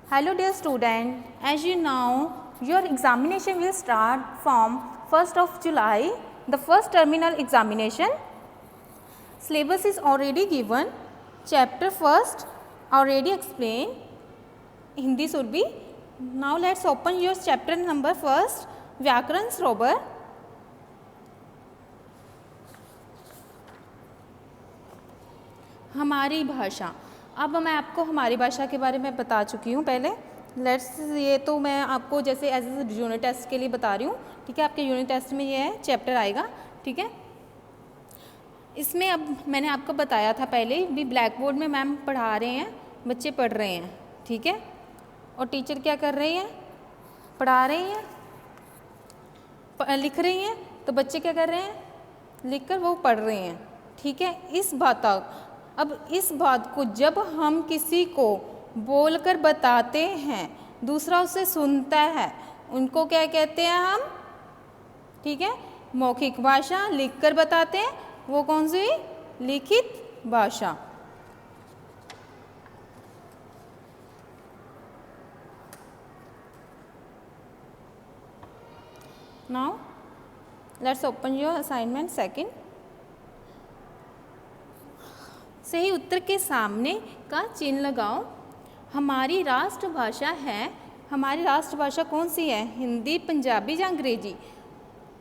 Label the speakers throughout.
Speaker 1: Hello dear student, as you know, your examination will start from 1st of July, the first terminal examination. Syllabus is already given, chapter first already explained, Hindi should be. Now let's open your chapter number first, व्याकरण सरोवर. हमारी भाषा. अब मैं आपको हमारी भाषा के बारे में बता चुकी हूँ पहले. ये तो मैं आपको जैसे एज यूनिट टेस्ट के लिए बता रही हूँ, ठीक है. आपके यूनिट टेस्ट में ये है चैप्टर आएगा, ठीक है. इसमें अब मैंने आपको बताया था पहले भी, ब्लैक बोर्ड में मैम पढ़ा रहे हैं, बच्चे पढ़ रहे हैं, ठीक है. और टीचर क्या कर रही हैं, पढ़ा रही हैं, लिख रही हैं, तो बच्चे क्या कर रहे हैं, लिख कर वो पढ़ रहे हैं, ठीक है. अब इस बात को जब हम किसी को बोलकर बताते हैं, दूसरा उसे सुनता है, उनको क्या कहते हैं हम, ठीक है, मौखिक भाषा. लिखकर बताते हैं, वो कौन सी, लिखित भाषा. Now let's open your assignment second. सही उत्तर के सामने का चिन्ह लगाओ. हमारी राष्ट्रभाषा है, हमारी राष्ट्रभाषा कौन सी है, हिंदी, पंजाबी या अंग्रेजी.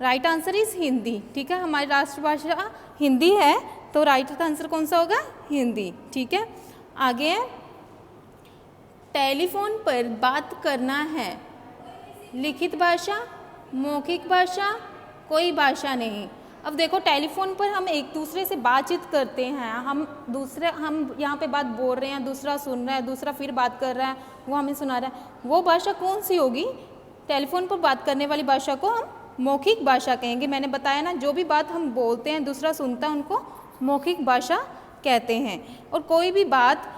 Speaker 1: राइट आंसर इज हिंदी, ठीक है. हमारी राष्ट्रभाषा हिंदी है, तो राइट आंसर कौन सा होगा, हिंदी, ठीक है. आगे है, टेलीफोन पर बात करना है, लिखित भाषा, मौखिक भाषा, कोई भाषा नहीं. अब देखो, टेलीफोन पर हम एक दूसरे से बातचीत करते हैं, हम यहाँ पे बात बोल रहे हैं, दूसरा सुन रहा है, दूसरा फिर बात कर रहा है, वो हमें सुना रहा है. वो भाषा कौन सी होगी, टेलीफोन पर बात करने वाली भाषा को हम मौखिक भाषा कहेंगे. मैंने बताया ना, जो भी बात हम बोलते हैं दूसरा सुनता है, उनको मौखिक भाषा कहते हैं. और कोई भी बात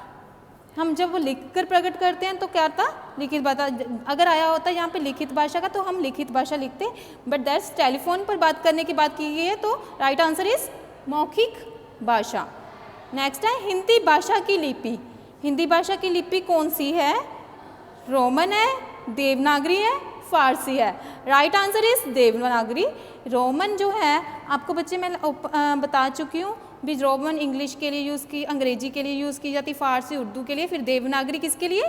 Speaker 1: हम जब वो लिख कर प्रकट करते हैं तो क्या था, लिखित भाषा. अगर आया होता है यहाँ पे लिखित भाषा का, तो हम लिखित भाषा लिखते, बट दैट्स टेलीफोन पर बात करने की बात की गई है, तो राइट आंसर इज मौखिक भाषा. नेक्स्ट है, हिंदी भाषा की लिपि. हिंदी भाषा की लिपि कौन सी है, रोमन है, देवनागरी है, फारसी है. Right answer is Devanagari. Roman जो है आपको बच्चे मैं बता चुकी हूँ भी, रोमन इंग्लिश के लिए यूज़ की, अंग्रेजी के लिए यूज़ की जाती, फारसी उर्दू के लिए, फिर देवनागरी किसके लिए,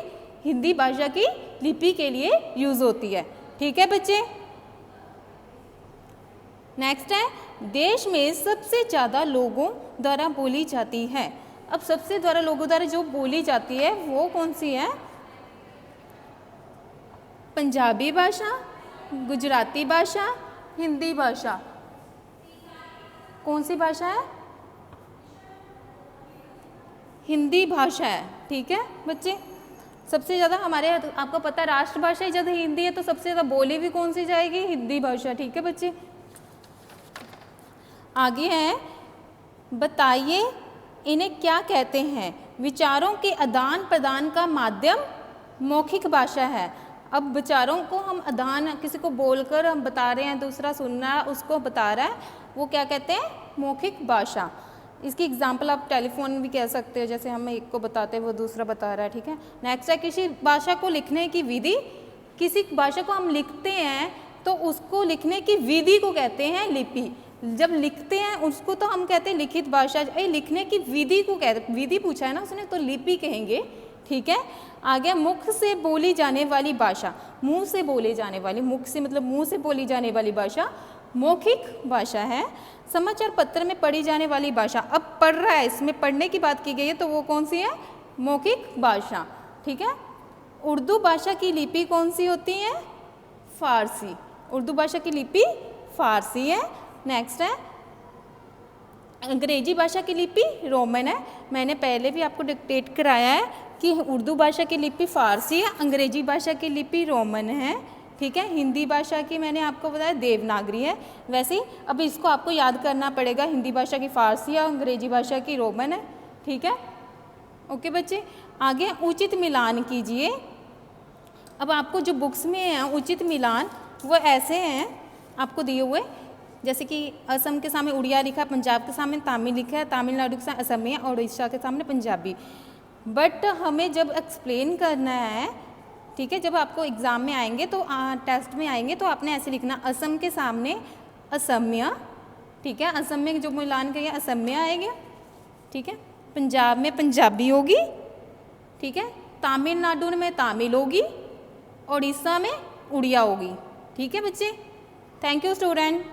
Speaker 1: हिंदी भाषा की लिपि के लिए यूज़ होती है, ठीक है बच्चे. नेक्स्ट है, देश में सबसे ज़्यादा लोगों द्वारा बोली जाती है. अब सबसे ज़्यादा लोगों द्वारा जो बोली जाती है वो कौन सी है, पंजाबी भाषा, गुजराती भाषा, हिंदी भाषा. कौन सी भाषा है, हिंदी भाषा है, ठीक है बच्चे. सबसे ज़्यादा हमारे, आपको पता है राष्ट्रभाषा ही जब हिंदी है, तो सबसे ज़्यादा बोली भी कौन सी जाएगी, हिंदी भाषा, ठीक है बच्चे. आगे है, बताइए इन्हें क्या कहते हैं. विचारों के आदान प्रदान का माध्यम मौखिक भाषा है. अब विचारों को हम आदान, किसी को बोलकर हम बता रहे हैं, दूसरा सुन रहा है, उसको बता रहा है, वो क्या कहते हैं, मौखिक भाषा. इसकी एग्जाम्पल आप टेलीफोन भी कह सकते हो, जैसे हम एक को बताते हैं वो दूसरा बता रहा है, ठीक है. नेक्स्ट है, किसी भाषा को लिखने की विधि. किसी भाषा को हम लिखते हैं तो उसको लिखने की विधि को कहते हैं लिपि. जब लिखते हैं उसको तो हम कहते हैं लिखित भाषा, लिखने की विधि को कहते, विधि पूछा है ना उसने, तो लिपि कहेंगे, ठीक है. आगे, मुख से बोली जाने वाली भाषा. मुंह से बोले जाने वाली, मुख से मतलब मुंह से बोली जाने वाली भाषा मौखिक भाषा है. समाचार पत्र में पढ़ी जाने वाली भाषा. अब पढ़ रहा है, इसमें पढ़ने की बात की गई है, तो वो कौन सी है, मौखिक भाषा, ठीक है. उर्दू भाषा की लिपि कौन सी होती है, फारसी. उर्दू भाषा की लिपि फारसी है. नेक्स्ट है, अंग्रेजी भाषा की लिपि रोमन है. मैंने पहले भी आपको डिक्टेट कराया है कि उर्दू भाषा की लिपि फारसी है, अंग्रेजी भाषा की लिपि रोमन है, ठीक है. हिंदी भाषा की मैंने आपको बताया देवनागरी है. वैसे ही अब इसको आपको याद करना पड़ेगा, हिंदी भाषा की फारसी है, अंग्रेजी भाषा की रोमन है, ठीक है. ओके बच्चे. आगे, उचित मिलान कीजिए. अब आपको जो बुक्स में है उचित मिलान, वो ऐसे हैं आपको दिए हुए, जैसे कि असम के सामने उड़िया लिखा है, पंजाब के सामने तमिल लिखा है, तमिलनाडु के सामने असमिया और उड़ीसा के सामने पंजाबी. बट हमें जब एक्सप्लेन करना है ठीक है, जब आपको एग्ज़ाम में आएंगे तो टेस्ट में आएंगे तो आपने ऐसे लिखना, असम के सामने असम्य, ठीक है, असम में जो मिलान करिए असम्य आएगा, ठीक है, पंजाब में पंजाबी होगी, ठीक है, तमिलनाडु में तमिल होगी, उड़ीसा में उड़िया होगी। ठीक है बच्चे, थैंक यू स्टूडेंट।